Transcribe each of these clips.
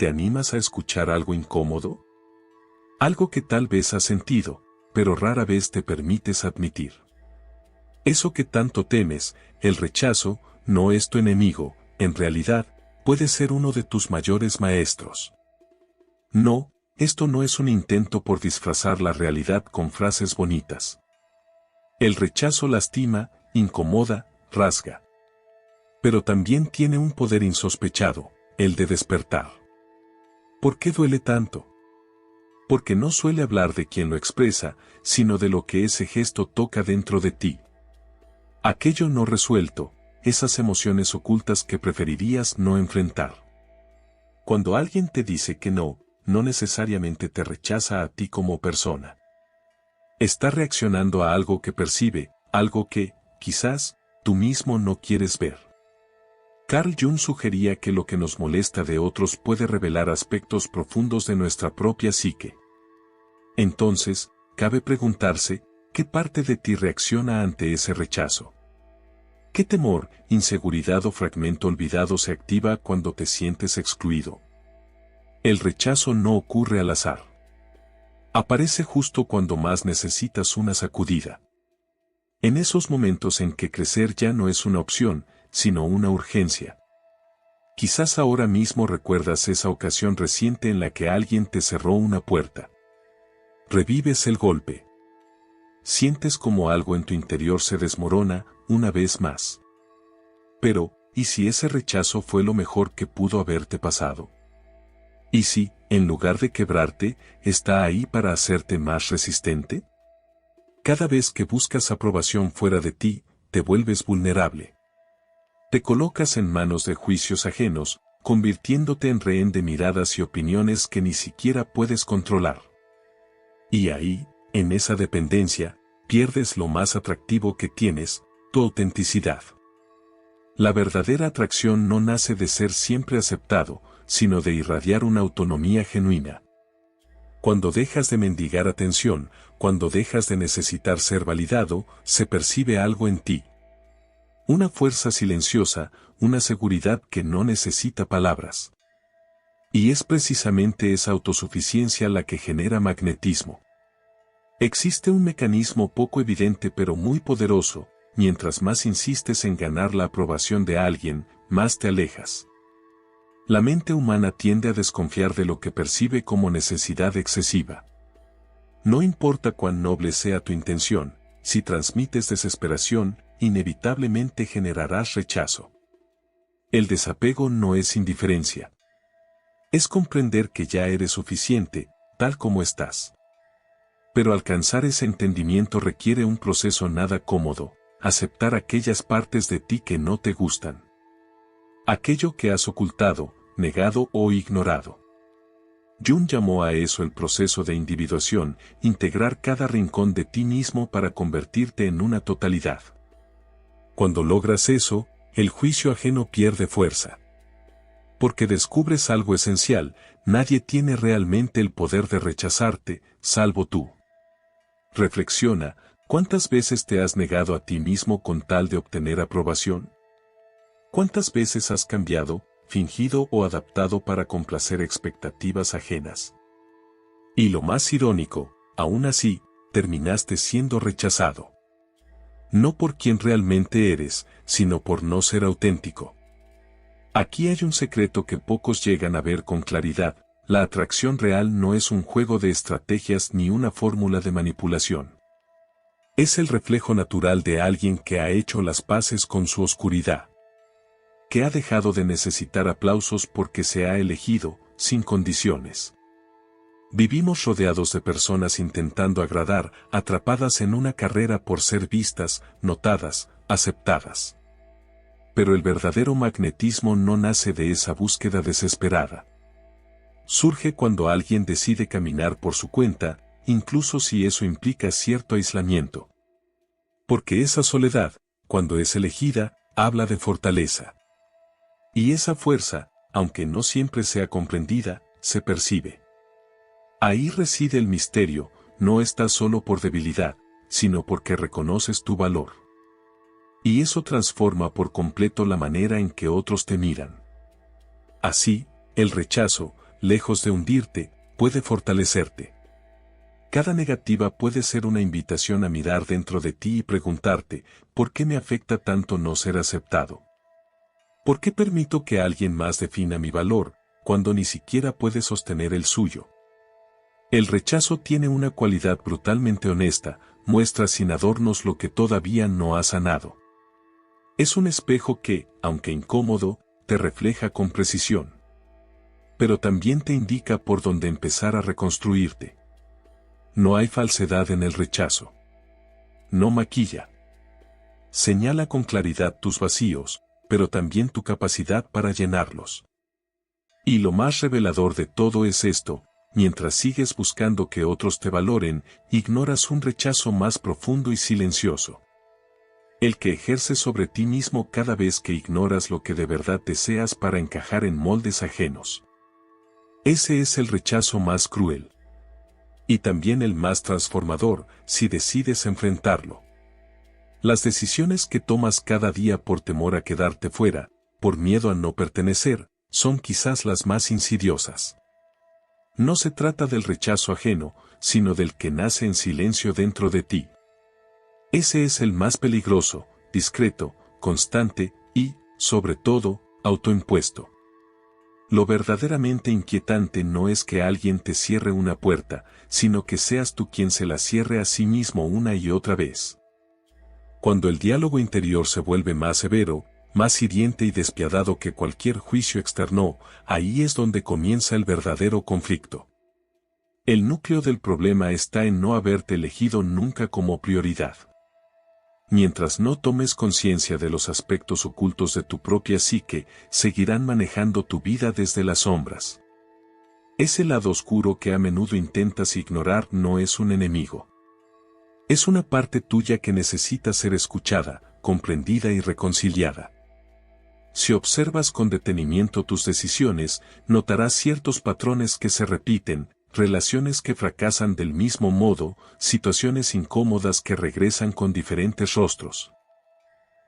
¿te animas a escuchar algo incómodo? Algo que tal vez has sentido, pero rara vez te permites admitir. Eso que tanto temes, el rechazo, no es tu enemigo, en realidad, puede ser uno de tus mayores maestros. No, esto no es un intento por disfrazar la realidad con frases bonitas. El rechazo lastima, incomoda, rasga. Pero también tiene un poder insospechado, el de despertar. ¿Por qué duele tanto? Porque no suele hablar de quien lo expresa, sino de lo que ese gesto toca dentro de ti. Aquello no resuelto, esas emociones ocultas que preferirías no enfrentar. Cuando alguien te dice que no, no necesariamente te rechaza a ti como persona. Está reaccionando a algo que percibe, algo que, quizás, tú mismo no quieres ver. Carl Jung sugería que lo que nos molesta de otros puede revelar aspectos profundos de nuestra propia psique. Entonces, cabe preguntarse, ¿qué parte de ti reacciona ante ese rechazo? ¿Qué temor, inseguridad o fragmento olvidado se activa cuando te sientes excluido? El rechazo no ocurre al azar. Aparece justo cuando más necesitas una sacudida. En esos momentos en que crecer ya no es una opción, sino una urgencia. Quizás ahora mismo recuerdas esa ocasión reciente en la que alguien te cerró una puerta. Revives el golpe. Sientes como algo en tu interior se desmorona, una vez más. Pero, ¿y si ese rechazo fue lo mejor que pudo haberte pasado? ¿Y si, en lugar de quebrarte, está ahí para hacerte más resistente? Cada vez que buscas aprobación fuera de ti, te vuelves vulnerable. Te colocas en manos de juicios ajenos, convirtiéndote en rehén de miradas y opiniones que ni siquiera puedes controlar. Y ahí, en esa dependencia, pierdes lo más atractivo que tienes, tu autenticidad. La verdadera atracción no nace de ser siempre aceptado, sino de irradiar una autonomía genuina. Cuando dejas de mendigar atención, cuando dejas de necesitar ser validado, se percibe algo en ti. Una fuerza silenciosa, una seguridad que no necesita palabras. Y es precisamente esa autosuficiencia la que genera magnetismo. Existe un mecanismo poco evidente pero muy poderoso: mientras más insistes en ganar la aprobación de alguien, más te alejas. La mente humana tiende a desconfiar de lo que percibe como necesidad excesiva. No importa cuán noble sea tu intención, si transmites desesperación, inevitablemente generarás rechazo. El desapego no es indiferencia. Es comprender que ya eres suficiente, tal como estás. Pero alcanzar ese entendimiento requiere un proceso nada cómodo: aceptar aquellas partes de ti que no te gustan. Aquello que has ocultado, negado o ignorado. Jung llamó a eso el proceso de individuación, integrar cada rincón de ti mismo para convertirte en una totalidad. Cuando logras eso, el juicio ajeno pierde fuerza. Porque descubres algo esencial: nadie tiene realmente el poder de rechazarte, salvo tú. Reflexiona, ¿cuántas veces te has negado a ti mismo con tal de obtener aprobación? ¿Cuántas veces has cambiado, fingido o adaptado para complacer expectativas ajenas? Y lo más irónico, aún así, terminaste siendo rechazado. No por quien realmente eres, sino por no ser auténtico. Aquí hay un secreto que pocos llegan a ver con claridad: la atracción real no es un juego de estrategias ni una fórmula de manipulación. Es el reflejo natural de alguien que ha hecho las paces con su oscuridad. Que ha dejado de necesitar aplausos porque se ha elegido, sin condiciones. Vivimos rodeados de personas intentando agradar, atrapadas en una carrera por ser vistas, notadas, aceptadas. Pero el verdadero magnetismo no nace de esa búsqueda desesperada. Surge cuando alguien decide caminar por su cuenta, incluso si eso implica cierto aislamiento. Porque esa soledad, cuando es elegida, habla de fortaleza. Y esa fuerza, aunque no siempre sea comprendida, se percibe. Ahí reside el misterio: no estás solo por debilidad, sino porque reconoces tu valor. Y eso transforma por completo la manera en que otros te miran. Así, el rechazo, lejos de hundirte, puede fortalecerte. Cada negativa puede ser una invitación a mirar dentro de ti y preguntarte, ¿por qué me afecta tanto no ser aceptado? ¿Por qué permito que alguien más defina mi valor, cuando ni siquiera puede sostener el suyo? El rechazo tiene una cualidad brutalmente honesta, muestra sin adornos lo que todavía no ha sanado. Es un espejo que, aunque incómodo, te refleja con precisión. Pero también te indica por dónde empezar a reconstruirte. No hay falsedad en el rechazo. No maquilla. Señala con claridad tus vacíos, pero también tu capacidad para llenarlos. Y lo más revelador de todo es esto: mientras sigues buscando que otros te valoren, ignoras un rechazo más profundo y silencioso. El que ejerce sobre ti mismo cada vez que ignoras lo que de verdad deseas para encajar en moldes ajenos. Ese es el rechazo más cruel. Y también el más transformador, si decides enfrentarlo. Las decisiones que tomas cada día por temor a quedarte fuera, por miedo a no pertenecer, son quizás las más insidiosas. No se trata del rechazo ajeno, sino del que nace en silencio dentro de ti. Ese es el más peligroso, discreto, constante y, sobre todo, autoimpuesto. Lo verdaderamente inquietante no es que alguien te cierre una puerta, sino que seas tú quien se la cierre a sí mismo una y otra vez. Cuando el diálogo interior se vuelve más severo, más hiriente y despiadado que cualquier juicio externo, ahí es donde comienza el verdadero conflicto. El núcleo del problema está en no haberte elegido nunca como prioridad. Mientras no tomes conciencia de los aspectos ocultos de tu propia psique, seguirán manejando tu vida desde las sombras. Ese lado oscuro que a menudo intentas ignorar no es un enemigo. Es una parte tuya que necesita ser escuchada, comprendida y reconciliada. Si observas con detenimiento tus decisiones, notarás ciertos patrones que se repiten, relaciones que fracasan del mismo modo, situaciones incómodas que regresan con diferentes rostros.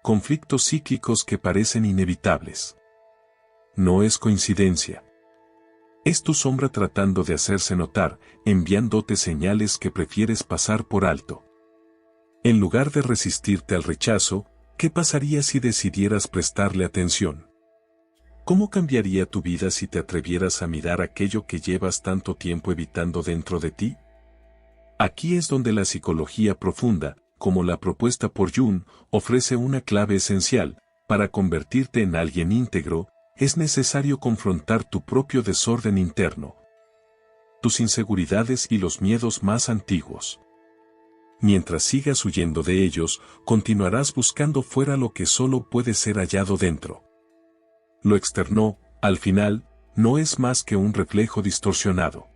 Conflictos cíclicos que parecen inevitables. No es coincidencia. Es tu sombra tratando de hacerse notar, enviándote señales que prefieres pasar por alto. En lugar de resistirte al rechazo, ¿qué pasaría si decidieras prestarle atención? ¿Cómo cambiaría tu vida si te atrevieras a mirar aquello que llevas tanto tiempo evitando dentro de ti? Aquí es donde la psicología profunda, como la propuesta por Jung, ofrece una clave esencial. Para convertirte en alguien íntegro, es necesario confrontar tu propio desorden interno, tus inseguridades y los miedos más antiguos. Mientras sigas huyendo de ellos, continuarás buscando fuera lo que solo puede ser hallado dentro. Lo externo, al final, no es más que un reflejo distorsionado.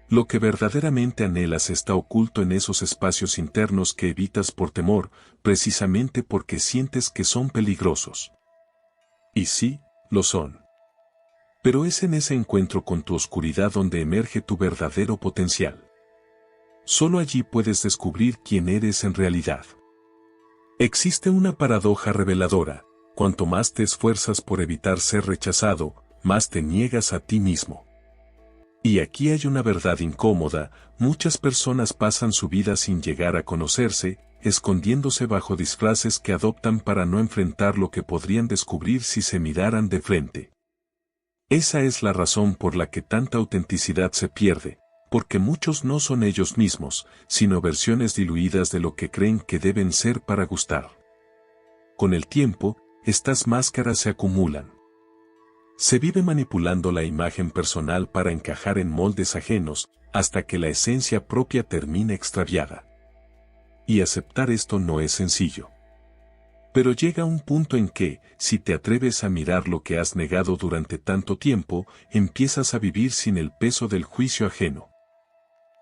Lo que verdaderamente anhelas está oculto en esos espacios internos que evitas por temor, precisamente porque sientes que son peligrosos. Y sí, lo son. Pero es en ese encuentro con tu oscuridad donde emerge tu verdadero potencial. Solo allí puedes descubrir quién eres en realidad. Existe una paradoja reveladora: cuanto más te esfuerzas por evitar ser rechazado, más te niegas a ti mismo. Y aquí hay una verdad incómoda: muchas personas pasan su vida sin llegar a conocerse, escondiéndose bajo disfraces que adoptan para no enfrentar lo que podrían descubrir si se miraran de frente. Esa es la razón por la que tanta autenticidad se pierde, porque muchos no son ellos mismos, sino versiones diluidas de lo que creen que deben ser para gustar. Con el tiempo, estas máscaras se acumulan. Se vive manipulando la imagen personal para encajar en moldes ajenos, hasta que la esencia propia termina extraviada. Y aceptar esto no es sencillo. Pero llega un punto en que, si te atreves a mirar lo que has negado durante tanto tiempo, empiezas a vivir sin el peso del juicio ajeno.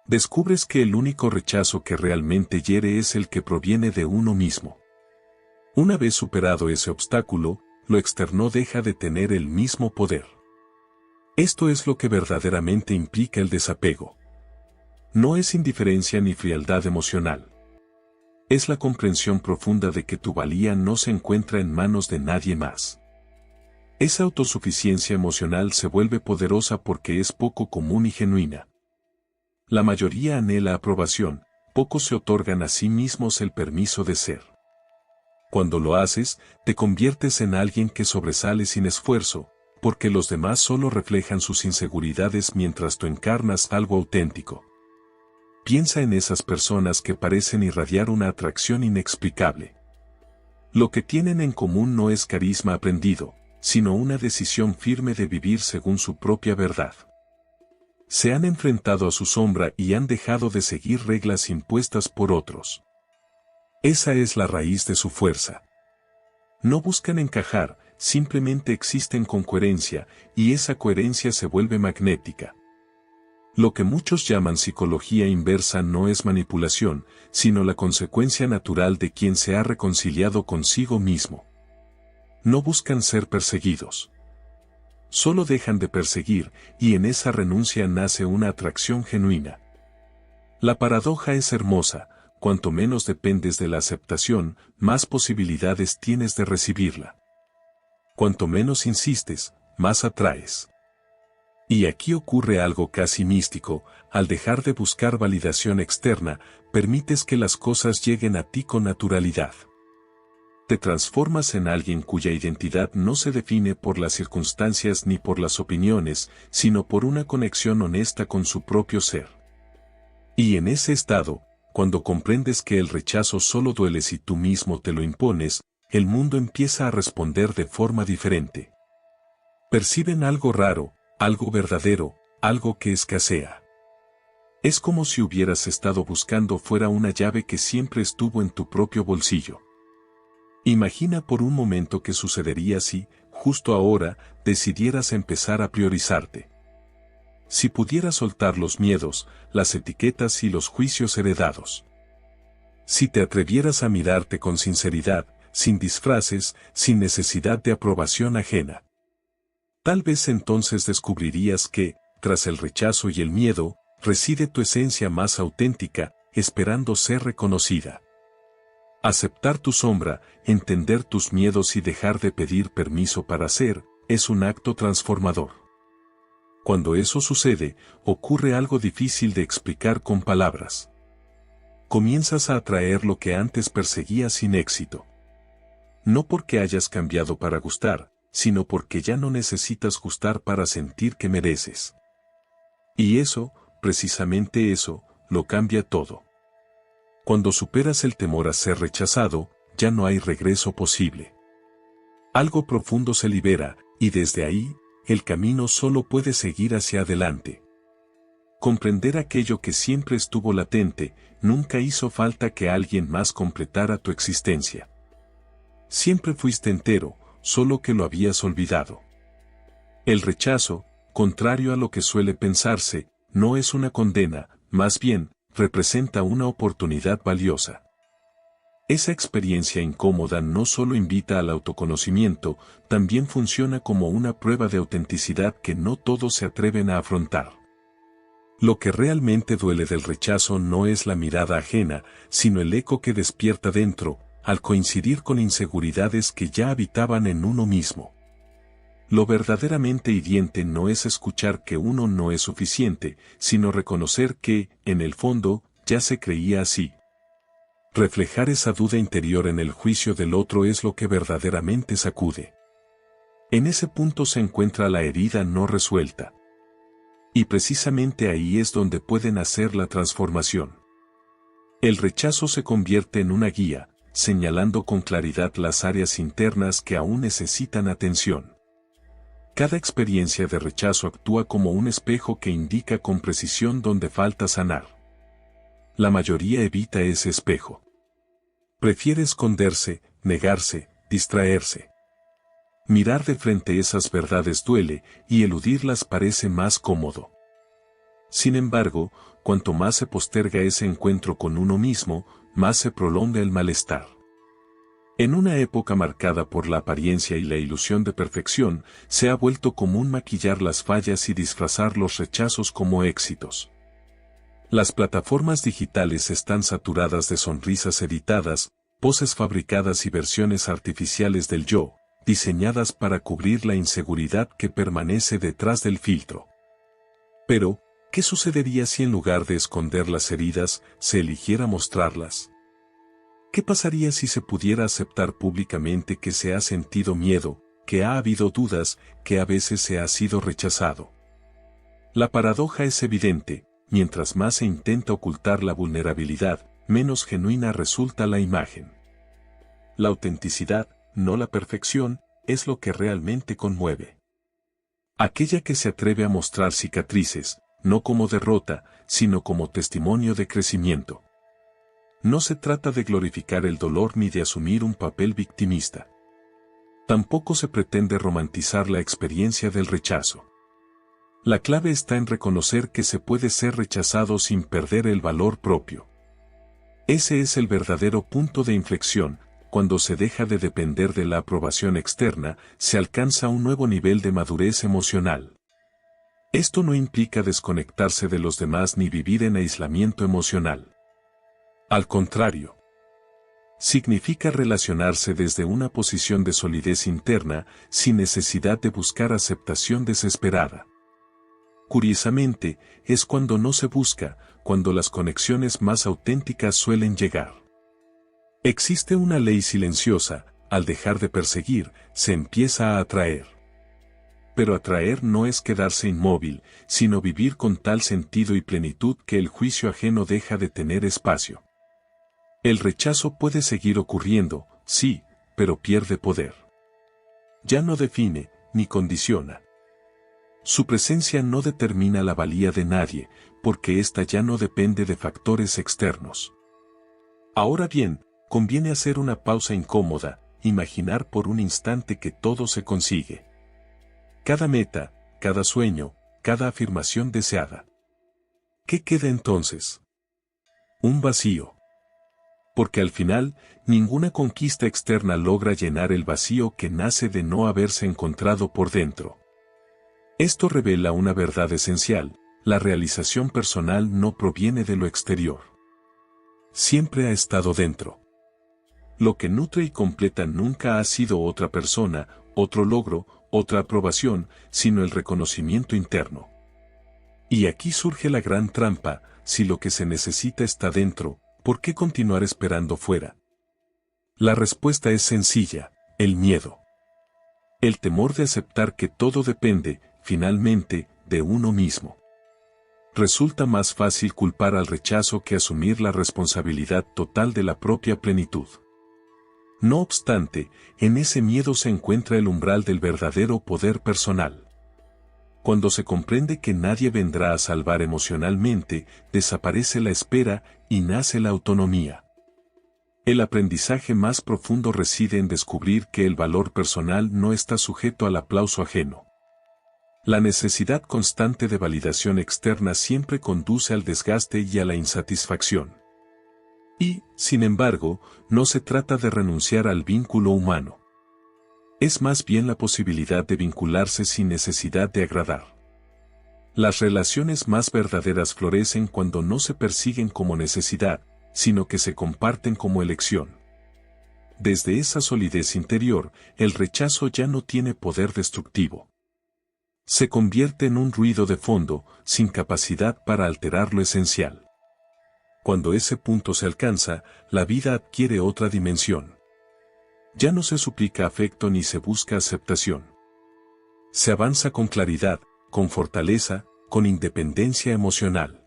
Descubres que el único rechazo que realmente hiere es el que proviene de uno mismo. Una vez superado ese obstáculo, lo externo deja de tener el mismo poder. Esto es lo que verdaderamente implica el desapego. No es indiferencia ni frialdad emocional. Es la comprensión profunda de que tu valía no se encuentra en manos de nadie más. Esa autosuficiencia emocional se vuelve poderosa porque es poco común y genuina. La mayoría anhela aprobación, pocos se otorgan a sí mismos el permiso de ser. Cuando lo haces, te conviertes en alguien que sobresale sin esfuerzo, porque los demás solo reflejan sus inseguridades mientras tú encarnas algo auténtico. Piensa en esas personas que parecen irradiar una atracción inexplicable. Lo que tienen en común no es carisma aprendido, sino una decisión firme de vivir según su propia verdad. Se han enfrentado a su sombra y han dejado de seguir reglas impuestas por otros. Esa es la raíz de su fuerza. No buscan encajar, simplemente existen con coherencia, y esa coherencia se vuelve magnética. Lo que muchos llaman psicología inversa no es manipulación, sino la consecuencia natural de quien se ha reconciliado consigo mismo. No buscan ser perseguidos. Solo dejan de perseguir, y en esa renuncia nace una atracción genuina. La paradoja es hermosa, cuanto menos dependes de la aceptación, más posibilidades tienes de recibirla. Cuanto menos insistes, más atraes. Y aquí ocurre algo casi místico, al dejar de buscar validación externa, permites que las cosas lleguen a ti con naturalidad. Te transformas en alguien cuya identidad no se define por las circunstancias ni por las opiniones, sino por una conexión honesta con su propio ser. Y en ese estado, cuando comprendes que el rechazo solo duele si tú mismo te lo impones, el mundo empieza a responder de forma diferente. Perciben algo raro, algo verdadero, algo que escasea. Es como si hubieras estado buscando fuera una llave que siempre estuvo en tu propio bolsillo. Imagina por un momento qué sucedería si, justo ahora, decidieras empezar a priorizarte. Si pudieras soltar los miedos, las etiquetas y los juicios heredados. Si te atrevieras a mirarte con sinceridad, sin disfraces, sin necesidad de aprobación ajena. Tal vez entonces descubrirías que, tras el rechazo y el miedo, reside tu esencia más auténtica, esperando ser reconocida. Aceptar tu sombra, entender tus miedos y dejar de pedir permiso para ser, es un acto transformador. Cuando eso sucede, ocurre algo difícil de explicar con palabras. Comienzas a atraer lo que antes perseguías sin éxito. No porque hayas cambiado para gustar, sino porque ya no necesitas gustar para sentir que mereces. Y eso, precisamente eso, lo cambia todo. Cuando superas el temor a ser rechazado, ya no hay regreso posible. Algo profundo se libera, y desde ahí, el camino solo puede seguir hacia adelante. Comprender aquello que siempre estuvo latente, nunca hizo falta que alguien más completara tu existencia. Siempre fuiste entero, solo que lo habías olvidado. El rechazo, contrario a lo que suele pensarse, no es una condena, más bien, representa una oportunidad valiosa. Esa experiencia incómoda no solo invita al autoconocimiento, también funciona como una prueba de autenticidad que no todos se atreven a afrontar. Lo que realmente duele del rechazo no es la mirada ajena, sino el eco que despierta dentro, al coincidir con inseguridades que ya habitaban en uno mismo. Lo verdaderamente hiriente no es escuchar que uno no es suficiente, sino reconocer que, en el fondo, ya se creía así. Reflejar esa duda interior en el juicio del otro es lo que verdaderamente sacude. En ese punto se encuentra la herida no resuelta. Y precisamente ahí es donde puede nacer la transformación. El rechazo se convierte en una guía, señalando con claridad las áreas internas que aún necesitan atención. Cada experiencia de rechazo actúa como un espejo que indica con precisión dónde falta sanar. La mayoría evita ese espejo. Prefiere esconderse, negarse, distraerse. Mirar de frente esas verdades duele, y eludirlas parece más cómodo. Sin embargo, cuanto más se posterga ese encuentro con uno mismo, más se prolonga el malestar. En una época marcada por la apariencia y la ilusión de perfección, se ha vuelto común maquillar las fallas y disfrazar los rechazos como éxitos. Las plataformas digitales están saturadas de sonrisas editadas, poses fabricadas y versiones artificiales del yo, diseñadas para cubrir la inseguridad que permanece detrás del filtro. Pero, ¿qué sucedería si en lugar de esconder las heridas, se eligiera mostrarlas? ¿Qué pasaría si se pudiera aceptar públicamente que se ha sentido miedo, que ha habido dudas, que a veces se ha sido rechazado? La paradoja es evidente: mientras más se intenta ocultar la vulnerabilidad, menos genuina resulta la imagen. La autenticidad, no la perfección, es lo que realmente conmueve. Aquella que se atreve a mostrar cicatrices, no como derrota, sino como testimonio de crecimiento. No se trata de glorificar el dolor ni de asumir un papel victimista. Tampoco se pretende romantizar la experiencia del rechazo. La clave está en reconocer que se puede ser rechazado sin perder el valor propio. Ese es el verdadero punto de inflexión. Cuando se deja de depender de la aprobación externa, se alcanza un nuevo nivel de madurez emocional. Esto no implica desconectarse de los demás ni vivir en aislamiento emocional. Al contrario, significa relacionarse desde una posición de solidez interna, sin necesidad de buscar aceptación desesperada. Curiosamente, es cuando no se busca, cuando las conexiones más auténticas suelen llegar. Existe una ley silenciosa: al dejar de perseguir, se empieza a atraer. Pero atraer no es quedarse inmóvil, sino vivir con tal sentido y plenitud que el juicio ajeno deja de tener espacio. El rechazo puede seguir ocurriendo, sí, pero pierde poder. Ya no define, ni condiciona. Su presencia no determina la valía de nadie, porque ésta ya no depende de factores externos. Ahora bien, conviene hacer una pausa incómoda, imaginar por un instante que todo se consigue. Cada meta, cada sueño, cada afirmación deseada. ¿Qué queda entonces? Un vacío. Porque al final, ninguna conquista externa logra llenar el vacío que nace de no haberse encontrado por dentro. Esto revela una verdad esencial: la realización personal no proviene de lo exterior. Siempre ha estado dentro. Lo que nutre y completa nunca ha sido otra persona, otro logro, otra aprobación, sino el reconocimiento interno. Y aquí surge la gran trampa: si lo que se necesita está dentro, ¿por qué continuar esperando fuera? La respuesta es sencilla: el miedo. El temor de aceptar que todo depende, finalmente, de uno mismo. Resulta más fácil culpar al rechazo que asumir la responsabilidad total de la propia plenitud. No obstante, en ese miedo se encuentra el umbral del verdadero poder personal. Cuando se comprende que nadie vendrá a salvar emocionalmente, desaparece la espera y nace la autonomía. El aprendizaje más profundo reside en descubrir que el valor personal no está sujeto al aplauso ajeno. La necesidad constante de validación externa siempre conduce al desgaste y a la insatisfacción. Y, sin embargo, no se trata de renunciar al vínculo humano. Es más bien la posibilidad de vincularse sin necesidad de agradar. Las relaciones más verdaderas florecen cuando no se persiguen como necesidad, sino que se comparten como elección. Desde esa solidez interior, el rechazo ya no tiene poder destructivo. Se convierte en un ruido de fondo, sin capacidad para alterar lo esencial. Cuando ese punto se alcanza, la vida adquiere otra dimensión. Ya no se suplica afecto ni se busca aceptación. Se avanza con claridad, con fortaleza, con independencia emocional.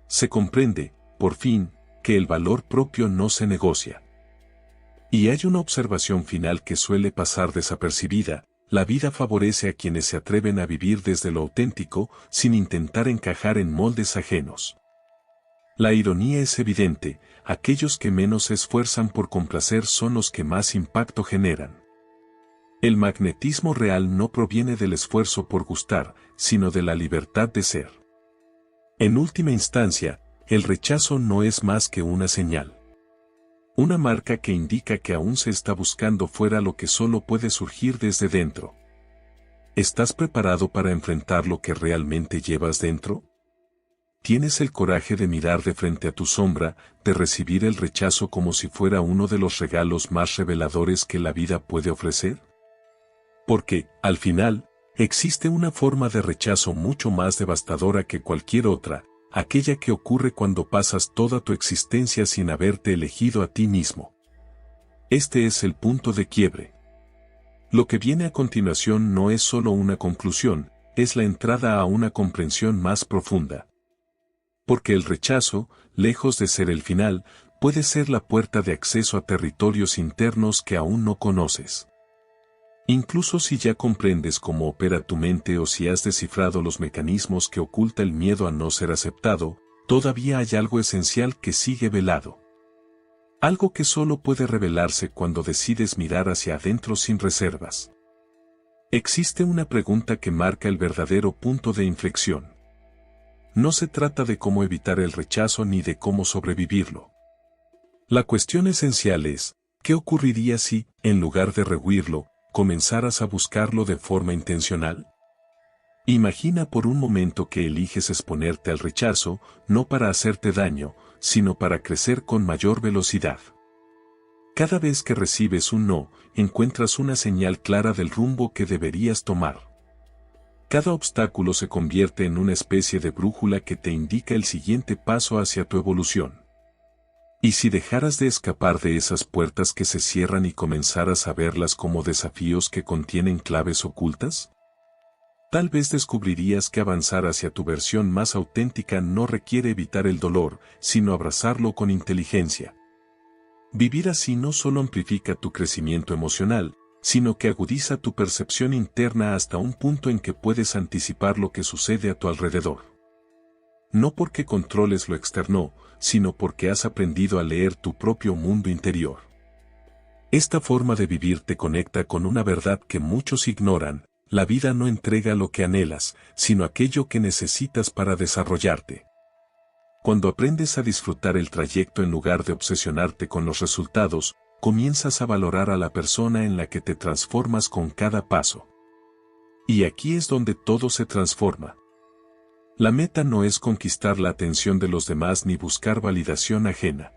Se comprende, por fin, que el valor propio no se negocia. Y hay una observación final que suele pasar desapercibida: la vida favorece a quienes se atreven a vivir desde lo auténtico, sin intentar encajar en moldes ajenos. La ironía es evidente: aquellos que menos se esfuerzan por complacer son los que más impacto generan. El magnetismo real no proviene del esfuerzo por gustar, sino de la libertad de ser. En última instancia, el rechazo no es más que una señal. Una marca que indica que aún se está buscando fuera lo que solo puede surgir desde dentro. ¿Estás preparado para enfrentar lo que realmente llevas dentro? ¿Tienes el coraje de mirar de frente a tu sombra, de recibir el rechazo como si fuera uno de los regalos más reveladores que la vida puede ofrecer? Porque, al final, existe una forma de rechazo mucho más devastadora que cualquier otra, aquella que ocurre cuando pasas toda tu existencia sin haberte elegido a ti mismo. Este es el punto de quiebre. Lo que viene a continuación no es solo una conclusión, es la entrada a una comprensión más profunda. Porque el rechazo, lejos de ser el final, puede ser la puerta de acceso a territorios internos que aún no conoces. Incluso si ya comprendes cómo opera tu mente o si has descifrado los mecanismos que oculta el miedo a no ser aceptado, todavía hay algo esencial que sigue velado. Algo que solo puede revelarse cuando decides mirar hacia adentro sin reservas. Existe una pregunta que marca el verdadero punto de inflexión. No se trata de cómo evitar el rechazo ni de cómo sobrevivirlo. La cuestión esencial es, ¿qué ocurriría si, en lugar de rehuirlo, comenzaras a buscarlo de forma intencional? Imagina por un momento que eliges exponerte al rechazo, no para hacerte daño, sino para crecer con mayor velocidad. Cada vez que recibes un no, encuentras una señal clara del rumbo que deberías tomar. Cada obstáculo se convierte en una especie de brújula que te indica el siguiente paso hacia tu evolución. ¿Y si dejaras de escapar de esas puertas que se cierran y comenzaras a verlas como desafíos que contienen claves ocultas? Tal vez descubrirías que avanzar hacia tu versión más auténtica no requiere evitar el dolor, sino abrazarlo con inteligencia. Vivir así no solo amplifica tu crecimiento emocional, sino que agudiza tu percepción interna hasta un punto en que puedes anticipar lo que sucede a tu alrededor. No porque controles lo externo, sino porque has aprendido a leer tu propio mundo interior. Esta forma de vivir te conecta con una verdad que muchos ignoran: la vida no entrega lo que anhelas, sino aquello que necesitas para desarrollarte. Cuando aprendes a disfrutar el trayecto en lugar de obsesionarte con los resultados, comienzas a valorar a la persona en la que te transformas con cada paso. Y aquí es donde todo se transforma. La meta no es conquistar la atención de los demás ni buscar validación ajena.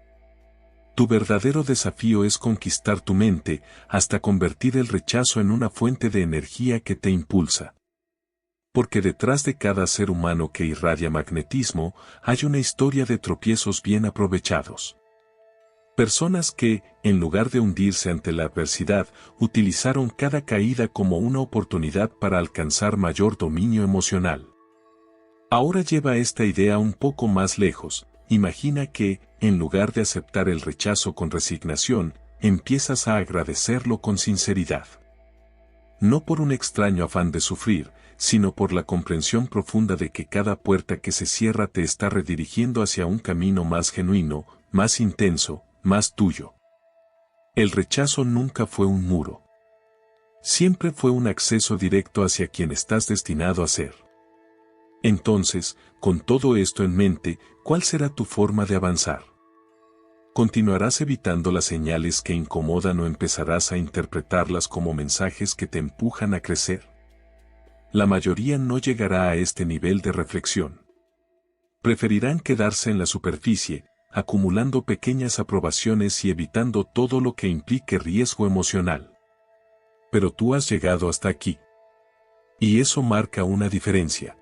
Tu verdadero desafío es conquistar tu mente, hasta convertir el rechazo en una fuente de energía que te impulsa. Porque detrás de cada ser humano que irradia magnetismo, hay una historia de tropiezos bien aprovechados. Personas que, en lugar de hundirse ante la adversidad, utilizaron cada caída como una oportunidad para alcanzar mayor dominio emocional. Ahora lleva esta idea un poco más lejos. Imagina que, en lugar de aceptar el rechazo con resignación, empiezas a agradecerlo con sinceridad. No por un extraño afán de sufrir, sino por la comprensión profunda de que cada puerta que se cierra te está redirigiendo hacia un camino más genuino, más intenso, más tuyo. El rechazo nunca fue un muro. Siempre fue un acceso directo hacia quien estás destinado a ser. Entonces, con todo esto en mente, ¿cuál será tu forma de avanzar? ¿Continuarás evitando las señales que incomodan o empezarás a interpretarlas como mensajes que te empujan a crecer? La mayoría no llegará a este nivel de reflexión. Preferirán quedarse en la superficie, acumulando pequeñas aprobaciones y evitando todo lo que implique riesgo emocional. Pero tú has llegado hasta aquí. Y eso marca una diferencia.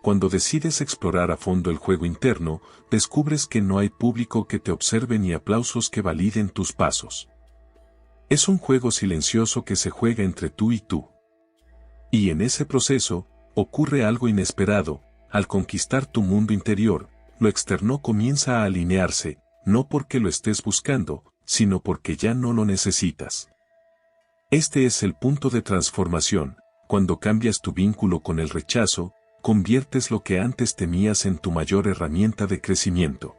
Cuando decides explorar a fondo el juego interno, descubres que no hay público que te observe ni aplausos que validen tus pasos. Es un juego silencioso que se juega entre tú y tú. Y en ese proceso, ocurre algo inesperado. Al conquistar tu mundo interior, lo externo comienza a alinearse, no porque lo estés buscando, sino porque ya no lo necesitas. Este es el punto de transformación. Cuando cambias tu vínculo con el rechazo, conviertes lo que antes temías en tu mayor herramienta de crecimiento.